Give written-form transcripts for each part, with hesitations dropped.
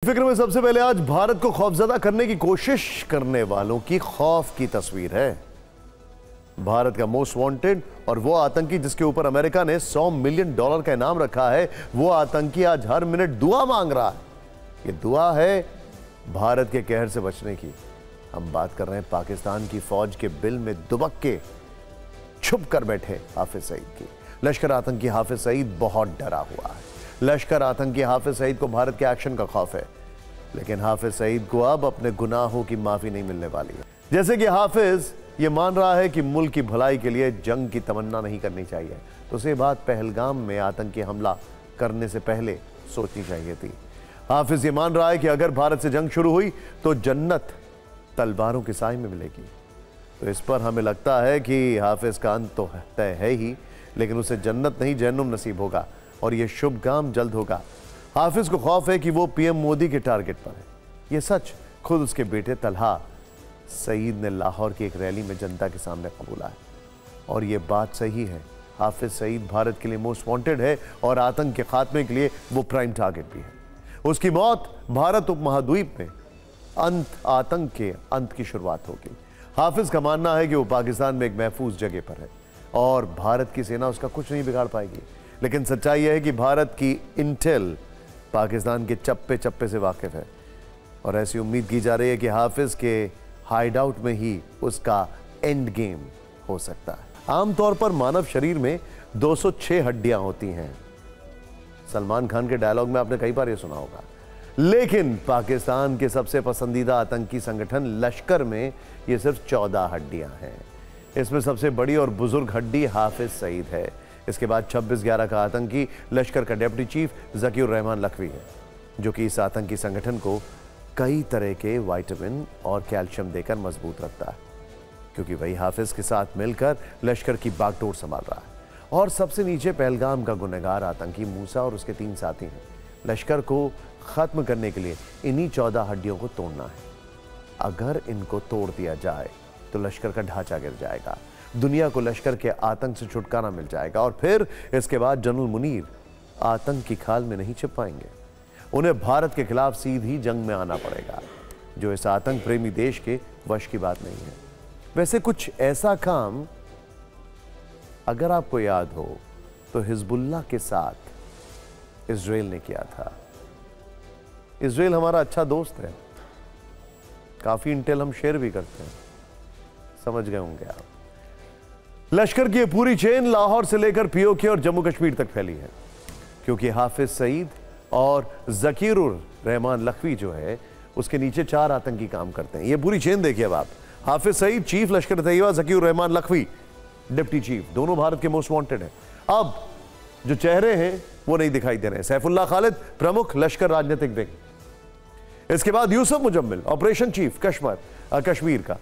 फिक्र में सबसे पहले आज भारत को खौफजदा करने की कोशिश करने वालों की खौफ की तस्वीर है। भारत का मोस्ट वांटेड और वो आतंकी जिसके ऊपर अमेरिका ने $100 मिलियन का इनाम रखा है, वो आतंकी आज हर मिनट दुआ मांग रहा है। ये दुआ है भारत के कहर से बचने की। हम बात कर रहे हैं पाकिस्तान की फौज के बिल में दुबक के छुप कर बैठे हाफिज सईद की। लश्कर आतंकी हाफिज सईद बहुत डरा हुआ है। लश्कर आतंकी हाफिज सईद को भारत के एक्शन का खौफ है, लेकिन हाफिज सईद को अब अपने गुनाहों की माफी नहीं मिलने वाली है। जैसे कि हाफिज ये मान रहा है कि मुल्क की भलाई के लिए जंग की तमन्ना नहीं करनी चाहिए, तो उसे बात पहलगाम में आतंकी हमला करने से पहले सोचनी चाहिए थी। हाफिज ये मान रहा है कि अगर भारत से जंग शुरू हुई तो जन्नत तलवारों के साए में मिलेगी। तो इस पर हमें लगता है कि हाफिज का अंत तो तय है ही, लेकिन उसे जन्नत नहीं जहन्नुम नसीब होगा और यह शुभ काम जल्द होगा। हाफिज को खौफ है कि वो पीएम मोदी के टारगेट पर है। यह सच खुद उसके बेटे तलहा सईद ने लाहौर की एक रैली में जनता के सामने कबूला है, और यह बात सही है। हाफिज सईद भारत के लिए मोस्ट वांटेड है और आतंक के खात्मे के लिए वो प्राइम टारगेट भी है। उसकी मौत भारत उपमहाद्वीप में आतंक के अंत की शुरुआत होगी। हाफिज का मानना है कि वो पाकिस्तान में एक महफूज जगह पर है और भारत की सेना उसका कुछ नहीं बिगाड़ पाएगी, लेकिन सच्चाई यह है कि भारत की इंटेल पाकिस्तान के चप्पे चप्पे से वाकिफ है और ऐसी उम्मीद की जा रही है कि हाफिज के हाइडआउट में ही उसका एंड गेम हो सकता है। आमतौर पर मानव शरीर में 206 हड्डियां होती हैं। सलमान खान के डायलॉग में आपने कई बार यह सुना होगा, लेकिन पाकिस्तान के सबसे पसंदीदा आतंकी संगठन लश्कर में ये सिर्फ 14 हड्डियां हैं। इसमें सबसे बड़ी और बुजुर्ग हड्डी हाफिज सईद है। इसके बाद 26/11 का आतंकी लश्कर का डिप्टी चीफ ज़कीउर रहमान लखवी है, जो कि इस आतंकी संगठन को कई तरह के विटामिन और कैल्शियम देकर मजबूत रखता है, क्योंकि वही हाफिज के साथ मिलकर लश्कर की बागडोर संभाल रहा है। और सबसे नीचे पहलगाम का गुनहगार आतंकी मूसा और उसके 3 साथी हैं। लश्कर को खत्म करने के लिए इन्हीं 14 हड्डियों को तोड़ना है। अगर इनको तोड़ दिया जाए तो लश्कर का ढांचा गिर जाएगा, दुनिया को लश्कर के आतंक से छुटकारा मिल जाएगा और फिर इसके बाद जनरल मुनीर आतंक की खाल में नहीं छिप पाएंगे। उन्हें भारत के खिलाफ सीधी जंग में आना पड़ेगा, जो इस आतंक प्रेमी देश के वश की बात नहीं है। वैसे कुछ ऐसा काम अगर आपको याद हो तो हिजबुल्लाह के साथ इजराइल ने किया था। इजराइल हमारा अच्छा दोस्त है, काफी इंटेल हम शेयर भी करते हैं, समझ गए होंगे आप। लश्कर की पूरी चेन लाहौर से लेकर पीओके और जम्मू कश्मीर तक फैली है, क्योंकि हाफिज सईद और ज़कीउर रहमान लखवी जो है उसके नीचे 4 आतंकी काम करते हैं। ये पूरी चेन देखिए अब आप। हाफिज सईद चीफ लश्कर तैयबा, ज़कीउर रहमान लखवी डिप्टी चीफ, दोनों भारत के मोस्ट वांटेड हैं। अब जो चेहरे हैं वो नहीं दिखाई दे रहे हैं। सैफुल्लाह खालिद प्रमुख लश्कर राजनीतिक विंग, इसके बाद यूसुफ मुजम्मिल ऑपरेशन चीफ कश्मीर का,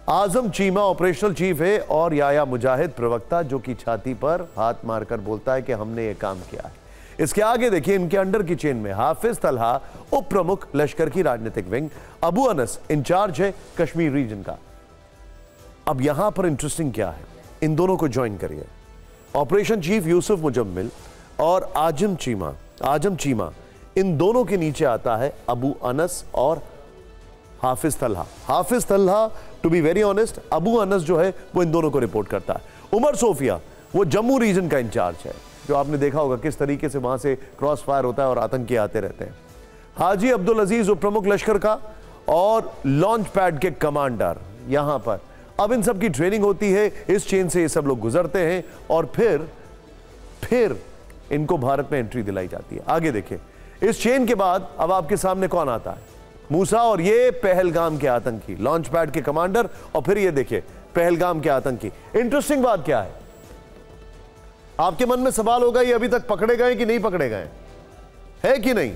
आजम चीमा ऑपरेशनल चीफ है और याया मुजाहिद प्रवक्ता, जो कि छाती पर हाथ मारकर बोलता है कि हमने ये काम किया है। इसके आगे देखिए इनके अंडर की चेन में हाफिज तलहा उप प्रमुख लश्कर की राजनीतिक विंग, अबू अनस इंचार्ज है कश्मीर रीजन का। अब यहां पर इंटरेस्टिंग क्या है, इन दोनों को ज्वाइन करिए। ऑपरेशन चीफ यूसुफ मुजम्मिल और आजम चीमा, इन दोनों के नीचे आता है अबू अनस और Hafiz Talha. Hafiz Talha to be very honest, Abu Anas जो है वो इन दोनों को रिपोर्ट करता है। उमर सोफिया वो जम्मू रीजन का इंचार्ज है, जो आपने देखा होगा किस तरीके से वहां से क्रॉस फायर होता है और आतंकी आते रहते हैं। हाजी अब्दुल अजीज उप प्रमुख लश्कर का और लॉन्च पैड के कमांडर यहां पर। अब इन सब की ट्रेनिंग होती है, इस चेन से ये सब लोग गुजरते हैं और फिर इनको भारत में एंट्री दिलाई जाती है। आगे देखिए इस चेन के बाद अब आपके सामने कौन आता है, मूसा और ये पहलगाम के आतंकी, लॉन्च पैड के कमांडर, और फिर ये देखिए पहलगाम के आतंकी। इंटरेस्टिंग बात क्या है, आपके मन में सवाल होगा ये अभी तक पकड़े गए कि नहीं पकड़े गए, है कि नहीं?